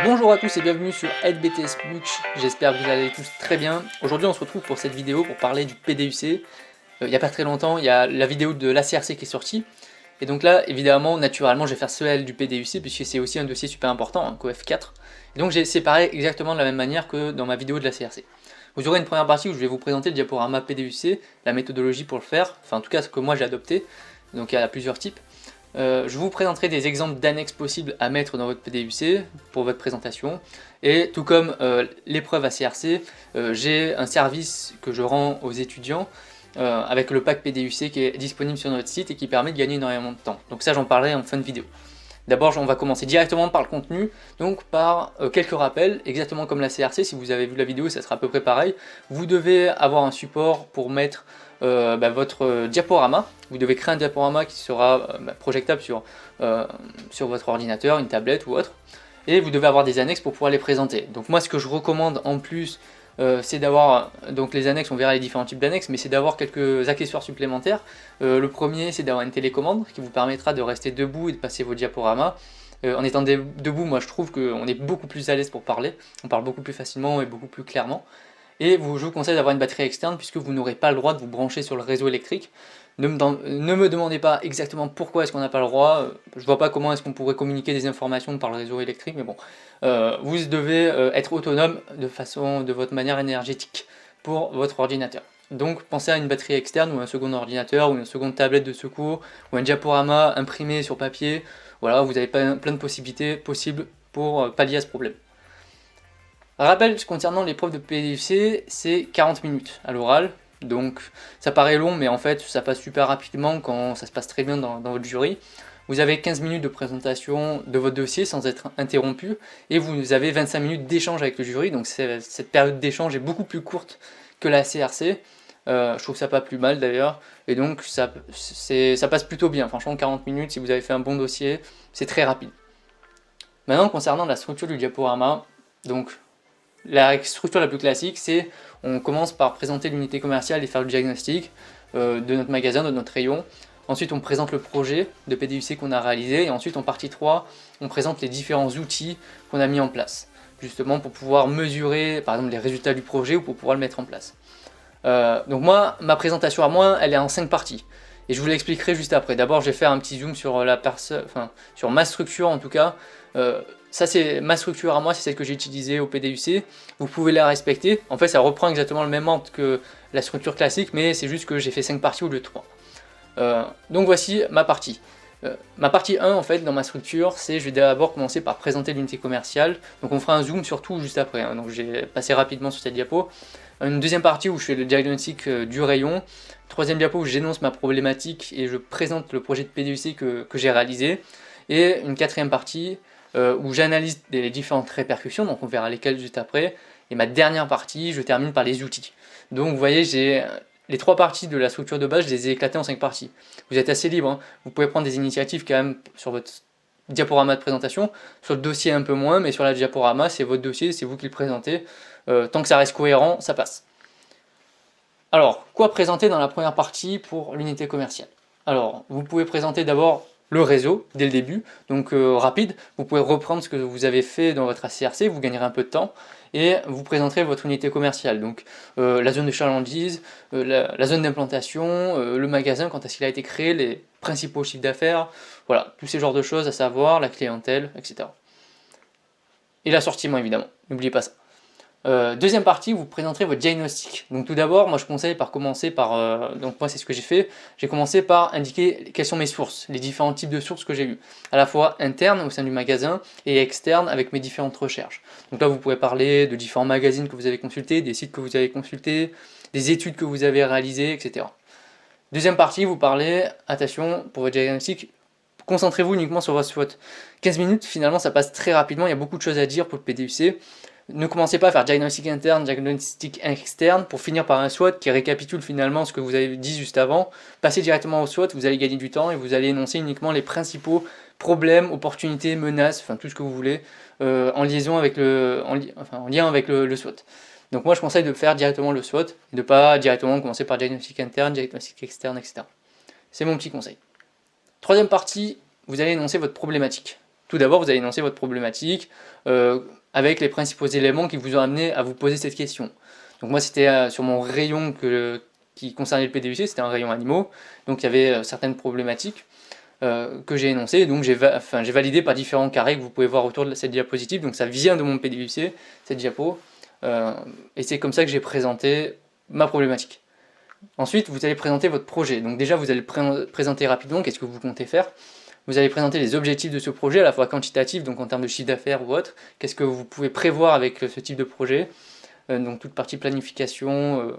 Bonjour à tous et bienvenue sur AideBTS Mux, j'espère que vous allez tous très bien. Aujourd'hui on se retrouve pour cette vidéo pour parler du PDUC. Il n'y a pas très longtemps, il y a la vidéo de l'ACRC qui est sortie. Et donc là, évidemment, naturellement, je vais faire celle du PDUC puisque c'est aussi un dossier super important, un COEF4. Et donc j'ai séparé exactement de la même manière que dans ma vidéo de l'ACRC. Vous aurez une première partie où je vais vous présenter le diaporama PDUC, la méthodologie pour le faire, enfin en tout cas ce que moi j'ai adopté, donc il y a plusieurs types. Je vous présenterai des exemples d'annexes possibles à mettre dans votre PDUC pour votre présentation. Et tout comme l'épreuve ACRC, j'ai un service que je rends aux étudiants avec le pack PDUC qui est disponible sur notre site et qui permet de gagner énormément de temps. Donc ça j'en parlerai en fin de vidéo. D'abord on va commencer directement par le contenu, donc par quelques rappels, exactement comme la CRC, si vous avez vu la vidéo ça sera à peu près pareil. Vous devez avoir un support pour mettre votre diaporama. Vous devez créer un diaporama qui sera projectable sur votre ordinateur, une tablette ou autre. Et vous devez avoir des annexes pour pouvoir les présenter. Donc moi ce que je recommande en plus, c'est d'avoir, donc les annexes, on verra les différents types d'annexes, mais c'est d'avoir quelques accessoires supplémentaires. Le premier c'est d'avoir une télécommande qui vous permettra de rester debout et de passer vos diaporamas. En étant debout, moi je trouve qu'on est beaucoup plus à l'aise pour parler, on parle beaucoup plus facilement et beaucoup plus clairement. Et je vous conseille d'avoir une batterie externe puisque vous n'aurez pas le droit de vous brancher sur le réseau électrique. Ne me demandez pas exactement pourquoi est-ce qu'on n'a pas le droit, je vois pas comment est-ce qu'on pourrait communiquer des informations par le réseau électrique, mais bon, vous devez être autonome de votre manière énergétique pour votre ordinateur. Donc pensez à une batterie externe ou un second ordinateur ou une seconde tablette de secours ou un diaporama imprimé sur papier. Voilà, vous avez plein de possibilités possibles pour pallier à ce problème. Rappel concernant l'épreuve de PDUC, c'est 40 minutes à l'oral, donc ça paraît long mais en fait ça passe super rapidement quand ça se passe très bien dans votre jury. Vous avez 15 minutes de présentation de votre dossier sans être interrompu et vous avez 25 minutes d'échange avec le jury, donc cette période d'échange est beaucoup plus courte que la CRC. Je trouve ça pas plus mal d'ailleurs, et donc ça passe plutôt bien. Franchement 40 minutes, si vous avez fait un bon dossier, c'est très rapide. Maintenant concernant la structure du diaporama, donc la structure la plus classique, c'est on commence par présenter l'unité commerciale et faire le diagnostic de notre magasin, de notre rayon. Ensuite, on présente le projet de PDUC qu'on a réalisé. Et ensuite, en partie 3, on présente les différents outils qu'on a mis en place, justement pour pouvoir mesurer, par exemple, les résultats du projet ou pour pouvoir le mettre en place. Donc moi, ma présentation à moi, elle est en 5 parties. Et je vous l'expliquerai juste après. D'abord, je vais faire un petit zoom sur sur ma structure en tout cas. Ça c'est ma structure à moi, c'est celle que j'ai utilisée au PDUC. Vous pouvez la respecter. En fait, ça reprend exactement le même ordre que la structure classique, mais c'est juste que j'ai fait 5 parties au lieu de 3. Donc voici ma partie. Ma partie 1 en fait dans ma structure, c'est je vais d'abord commencer par présenter l'unité commerciale. Donc on fera un zoom sur tout juste après. Donc j'ai passé rapidement sur cette diapo. Une deuxième partie où je fais le diagnostic du rayon. Troisième diapo où j'énonce ma problématique et je présente le projet de PDUC que j'ai réalisé. Et une quatrième partie où j'analyse les différentes répercussions, donc on verra lesquelles juste après. Et ma dernière partie, je termine par les outils. Donc vous voyez, j'ai les 3 parties de la structure de base, je les ai éclatées en 5 parties. Vous êtes assez libre, hein. Vous pouvez prendre des initiatives quand même sur votre diaporama de présentation, sur le dossier un peu moins, mais sur la diaporama, c'est votre dossier, c'est vous qui le présentez. Tant que ça reste cohérent, ça passe. Alors, quoi présenter dans la première partie pour l'unité commerciale? Alors, vous pouvez présenter d'abord le réseau dès le début, donc rapide. Vous pouvez reprendre ce que vous avez fait dans votre ACRC, vous gagnerez un peu de temps, et vous présenterez votre unité commerciale, donc la zone de chalandise, la zone d'implantation, le magasin, quand est-ce qu'il a été créé, les principaux chiffres d'affaires, voilà, tous ces genres de choses à savoir, la clientèle, etc. Et l'assortiment évidemment, n'oubliez pas ça. Deuxième partie, vous présenterez votre diagnostic. Donc tout d'abord, moi je conseille par commencer par, donc moi c'est ce que j'ai fait, j'ai commencé par indiquer quelles sont mes sources, les différents types de sources que j'ai eues, à la fois internes au sein du magasin et externes avec mes différentes recherches. Donc là vous pourrez parler de différents magazines que vous avez consultés, des sites que vous avez consultés, des études que vous avez réalisées, etc. Deuxième partie, vous parlez, attention, pour votre diagnostic, concentrez-vous uniquement sur votre SWOT. 15 minutes, finalement ça passe très rapidement, il y a beaucoup de choses à dire pour le PDUC. Ne commencez pas à faire diagnostic interne, diagnostic externe pour finir par un SWOT qui récapitule finalement ce que vous avez dit juste avant. Passez directement au SWOT, vous allez gagner du temps et vous allez énoncer uniquement les principaux problèmes, opportunités, menaces, enfin tout ce que vous voulez en lien avec le SWOT. Donc moi je conseille de faire directement le SWOT et de ne pas directement commencer par diagnostic interne, diagnostic externe, etc. C'est mon petit conseil. Troisième partie, vous allez énoncer votre problématique. Tout d'abord, vous allez énoncer votre problématique avec les principaux éléments qui vous ont amené à vous poser cette question. Donc moi, c'était sur mon rayon qui concernait le PDUC, c'était un rayon animaux, donc il y avait certaines problématiques que j'ai énoncées, donc j'ai validé par différents carrés que vous pouvez voir autour de cette diapositive, donc ça vient de mon PDUC, cette diapo, et c'est comme ça que j'ai présenté ma problématique. Ensuite, vous allez présenter votre projet, donc déjà vous allez le présenter rapidement, qu'est-ce que vous comptez faire. Vous allez présenter les objectifs de ce projet, à la fois quantitatifs, donc en termes de chiffre d'affaires ou autre, qu'est-ce que vous pouvez prévoir avec ce type de projet, donc toute partie planification,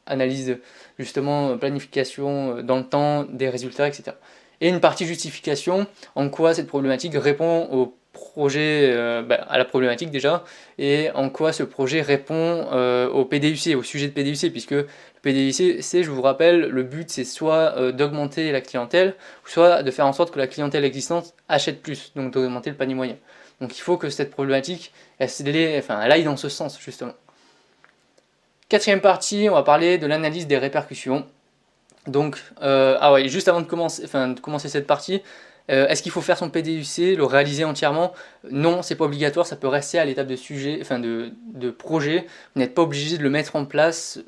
analyse justement, planification dans le temps, des résultats, etc. Et une partie justification, en quoi cette problématique répond au projet, à la problématique déjà, et en quoi ce projet répond au PDUC, au sujet de PDUC, puisque le PDUC, je vous rappelle, le but c'est soit d'augmenter la clientèle, soit de faire en sorte que la clientèle existante achète plus, donc d'augmenter le panier moyen. Donc il faut que cette problématique, elle aille dans ce sens justement. Quatrième partie, on va parler de l'analyse des répercussions. Donc, juste avant de commencer cette partie, est-ce qu'il faut faire son PDUC, le réaliser entièrement? Non, c'est pas obligatoire, ça peut rester à l'étape de projet. Vous n'êtes pas obligé de le mettre en place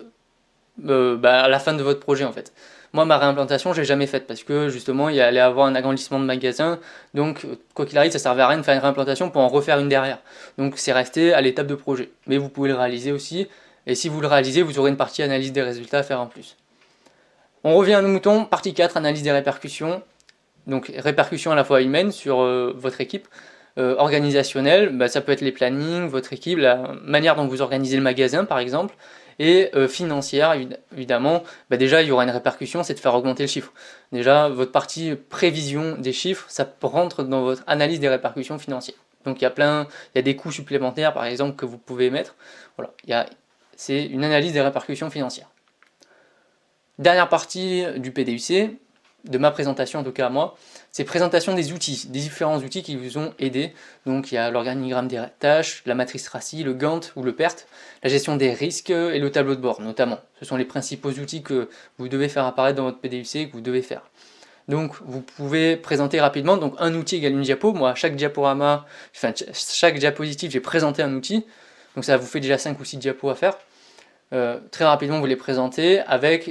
à la fin de votre projet en fait. Moi, ma réimplantation, je l'ai jamais faite parce que justement, il allait avoir un agrandissement de magasin. Donc, quoi qu'il arrive, ça servait à rien de faire une réimplantation pour en refaire une derrière. Donc, c'est resté à l'étape de projet. Mais vous pouvez le réaliser aussi. Et si vous le réalisez, vous aurez une partie analyse des résultats à faire en plus. On revient à nos moutons, partie 4, analyse des répercussions. Donc répercussions à la fois humaines sur votre équipe, organisationnelle, ça peut être les plannings, votre équipe, la manière dont vous organisez le magasin par exemple, et financière évidemment, déjà il y aura une répercussion, c'est de faire augmenter le chiffre. Déjà votre partie prévision des chiffres, ça rentre dans votre analyse des répercussions financières. Donc il y a des coûts supplémentaires par exemple que vous pouvez mettre, voilà, c'est une analyse des répercussions financières. Dernière partie du PDUC, de ma présentation en tout cas à moi, c'est présentation des outils, des différents outils qui vous ont aidé. Donc il y a l'organigramme des tâches, la matrice RACI, le Gantt ou le PERT, la gestion des risques et le tableau de bord notamment. Ce sont les principaux outils que vous devez faire apparaître dans votre PDUC, que vous devez faire. Donc vous pouvez présenter rapidement, donc un outil égale une diapo. Moi à chaque diaporama, chaque diapositive, j'ai présenté un outil. Donc ça vous fait déjà 5 ou 6 diapos à faire. Très rapidement vous les présentez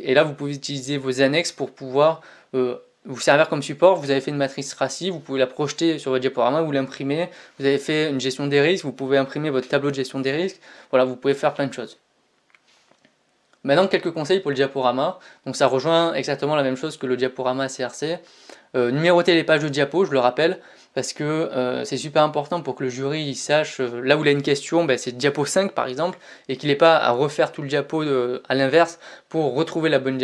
et là vous pouvez utiliser vos annexes pour pouvoir vous servir comme support. Vous avez fait une matrice RACI, vous pouvez la projeter sur votre diaporama, vous l'imprimer. Vous avez fait une gestion des risques, vous pouvez imprimer votre tableau de gestion des risques. Voilà, vous pouvez faire plein de choses. Maintenant quelques conseils pour le diaporama. Donc ça rejoint exactement la même chose que le diaporama CRC. Numéroter les pages de diapo, je le rappelle, parce que c'est super important pour que le jury il sache là où il a une question, c'est diapo 5 par exemple, et qu'il n'ait pas à refaire tout le diapo à l'inverse pour retrouver la bonne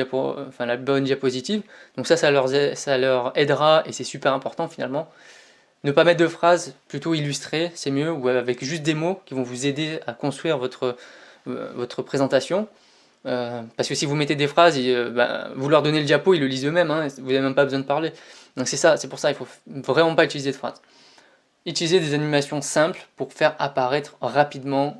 diapositive. Donc ça leur aidera et c'est super important finalement. Ne pas mettre de phrases, plutôt illustrées, c'est mieux, ou avec juste des mots qui vont vous aider à construire votre présentation. Parce que si vous mettez des phrases, vous leur donnez le diapo, ils le lisent eux-mêmes, hein, vous n'avez même pas besoin de parler. Donc c'est pour ça, il faut vraiment pas utiliser de phrases. Utilisez des animations simples pour faire apparaître rapidement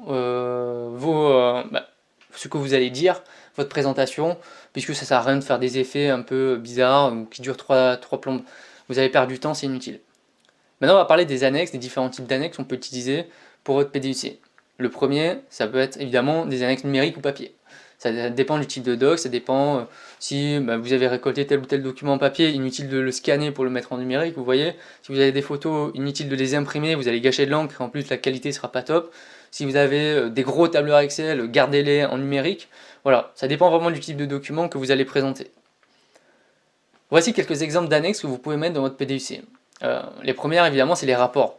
ce que vous allez dire, votre présentation, puisque ça sert à rien de faire des effets un peu bizarres ou qui durent 3 plombes. Vous avez perdu du temps, c'est inutile. Maintenant on va parler des annexes, des différents types d'annexes qu'on peut utiliser pour votre PDUC. Le premier, ça peut être évidemment des annexes numériques ou papier. Ça dépend du type de doc, ça dépend si vous avez récolté tel ou tel document en papier, inutile de le scanner pour le mettre en numérique, vous voyez. Si vous avez des photos, inutile de les imprimer, vous allez gâcher de l'encre, en plus la qualité sera pas top. Si vous avez des gros tableurs Excel, gardez-les en numérique. Voilà, ça dépend vraiment du type de document que vous allez présenter. Voici quelques exemples d'annexes que vous pouvez mettre dans votre PDUC. Les premières évidemment c'est les rapports.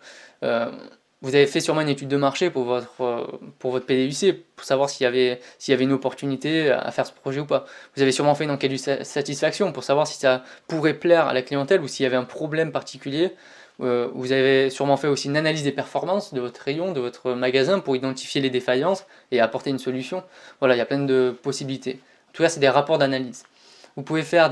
Vous avez fait sûrement une étude de marché pour votre PDUC, pour savoir s'il y avait une opportunité à faire ce projet ou pas. Vous avez sûrement fait une enquête de satisfaction pour savoir si ça pourrait plaire à la clientèle ou s'il y avait un problème particulier. Vous avez sûrement fait aussi une analyse des performances de votre rayon, de votre magasin pour identifier les défaillances et apporter une solution. Voilà, il y a plein de possibilités. En tout cas, c'est des rapports d'analyse. Vous pouvez faire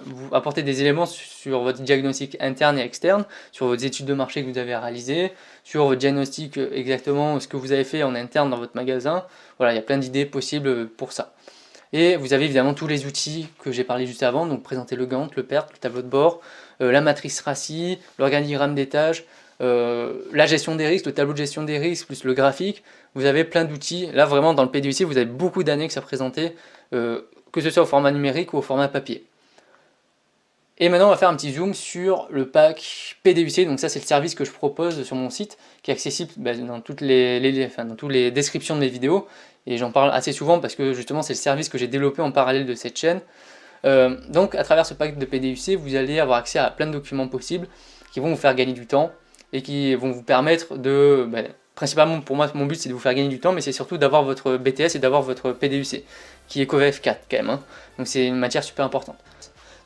vous apporter des éléments sur votre diagnostic interne et externe, sur vos études de marché que vous avez réalisées, sur votre diagnostic exactement ce que vous avez fait en interne dans votre magasin. Voilà, il y a plein d'idées possibles pour ça. Et vous avez évidemment tous les outils que j'ai parlé juste avant, donc présenter le Gantt, le PERT, le tableau de bord, la matrice RACI, l'organigramme des tâches, la gestion des risques, le tableau de gestion des risques, plus le graphique. Vous avez plein d'outils. Là, vraiment, dans le PDUC, vous avez beaucoup d'annexes à présenter, que ce soit au format numérique ou au format papier. Et maintenant, on va faire un petit zoom sur le pack PDUC. Donc ça, c'est le service que je propose sur mon site, qui est accessible dans toutes les descriptions de mes vidéos. Et j'en parle assez souvent parce que justement, c'est le service que j'ai développé en parallèle de cette chaîne. Donc, à travers ce pack de PDUC, vous allez avoir accès à plein de documents possibles qui vont vous faire gagner du temps et qui vont vous permettre de... principalement, pour moi, mon but, c'est de vous faire gagner du temps, mais c'est surtout d'avoir votre BTS et d'avoir votre PDUC, qui est CoVF4 quand même. Donc, c'est une matière super importante.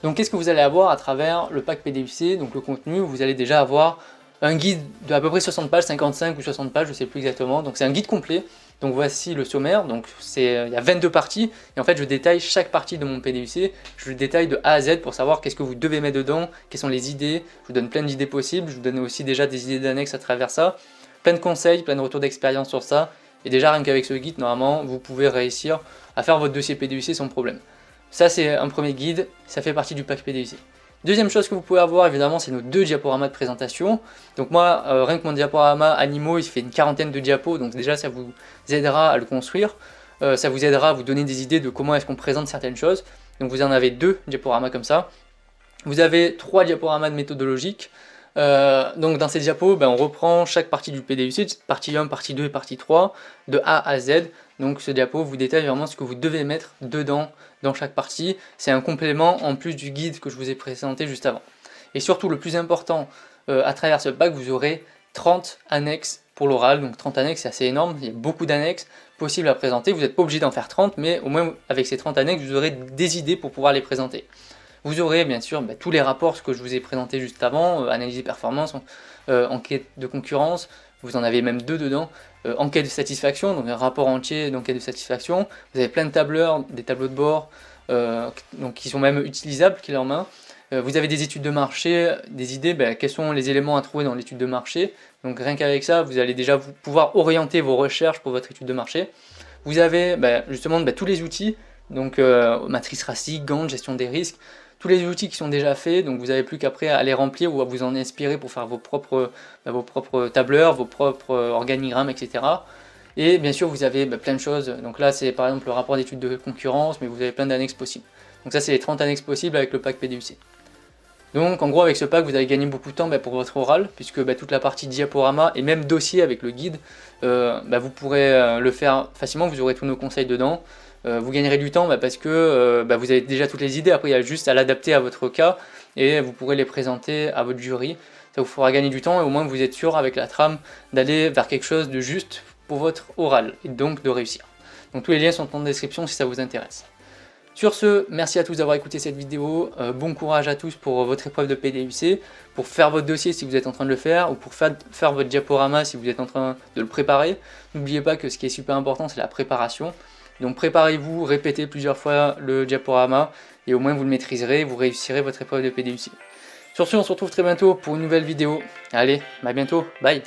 Donc qu'est-ce que vous allez avoir à travers le pack PDUC? Donc le contenu, vous allez déjà avoir un guide de à peu près 60 pages, 55 ou 60 pages, je ne sais plus exactement. Donc c'est un guide complet. Donc voici le sommaire. Donc il y a 22 parties. Et en fait, je détaille chaque partie de mon PDUC. Je le détaille de A à Z pour savoir qu'est-ce que vous devez mettre dedans, quelles sont les idées. Je vous donne plein d'idées possibles. Je vous donne aussi déjà des idées d'annexes à travers ça. Plein de conseils, plein de retours d'expérience sur ça. Et déjà, rien qu'avec ce guide, normalement, vous pouvez réussir à faire votre dossier PDUC sans problème. Ça, c'est un premier guide, ça fait partie du pack PDUC. Deuxième chose que vous pouvez avoir, évidemment, c'est nos 2 diaporamas de présentation. Donc moi, rien que mon diaporama Animaux, il fait une quarantaine de diapos, donc déjà, ça vous aidera à le construire. Ça vous aidera à vous donner des idées de comment est-ce qu'on présente certaines choses. Donc vous en avez 2 diaporamas comme ça. Vous avez 3 diaporamas de méthodologiques. Donc dans ces diapos, on reprend chaque partie du PDUC, partie 1, partie 2 et partie 3, de A à Z. Donc ce diapo vous détaille vraiment ce que vous devez mettre dedans dans chaque partie. C'est un complément en plus du guide que je vous ai présenté juste avant. Et surtout le plus important, à travers ce pack, vous aurez 30 annexes pour l'oral. Donc 30 annexes, c'est assez énorme, il y a beaucoup d'annexes possibles à présenter. Vous n'êtes pas obligé d'en faire 30, mais au moins avec ces 30 annexes, vous aurez des idées pour pouvoir les présenter. Vous aurez bien sûr tous les rapports, ce que je vous ai présenté juste avant, analyse et performance, enquête de concurrence, vous en avez même 2 dedans, enquête de satisfaction, donc un rapport entier d'enquête de satisfaction, vous avez plein de tableurs, des tableaux de bord, donc qui sont même utilisables, clés en main. Vous avez des études de marché, des idées, quels sont les éléments à trouver dans l'étude de marché, donc rien qu'avec ça, vous allez déjà pouvoir orienter vos recherches pour votre étude de marché. Vous avez justement tous les outils, donc matrice RACI, Gantt, gestion des risques, tous les outils qui sont déjà faits, donc vous n'avez plus qu'après à les remplir ou à vous en inspirer pour faire vos propres tableurs, vos propres organigrammes, etc. Et bien sûr, vous avez plein de choses. Donc là, c'est par exemple le rapport d'études de concurrence, mais vous avez plein d'annexes possibles. Donc ça, c'est les 30 annexes possibles avec le pack PDUC. Donc en gros, avec ce pack, vous allez gagner beaucoup de temps pour votre oral, puisque toute la partie diaporama et même dossier avec le guide, vous pourrez le faire facilement, vous aurez tous nos conseils dedans. Vous gagnerez du temps parce que vous avez déjà toutes les idées, après il y a juste à l'adapter à votre cas et vous pourrez les présenter à votre jury. Ça vous fera gagner du temps et au moins vous êtes sûr avec la trame d'aller vers quelque chose de juste pour votre oral et donc de réussir. Donc tous les liens sont en description si ça vous intéresse. Sur ce, merci à tous d'avoir écouté cette vidéo, bon courage à tous pour votre épreuve de PDUC, pour faire votre dossier si vous êtes en train de le faire, ou pour faire votre diaporama si vous êtes en train de le préparer. N'oubliez pas que ce qui est super important, c'est la préparation. Donc préparez-vous, répétez plusieurs fois le diaporama, et au moins vous le maîtriserez, vous réussirez votre épreuve de PDUC. Sur ce, on se retrouve très bientôt pour une nouvelle vidéo. Allez, à bientôt, bye!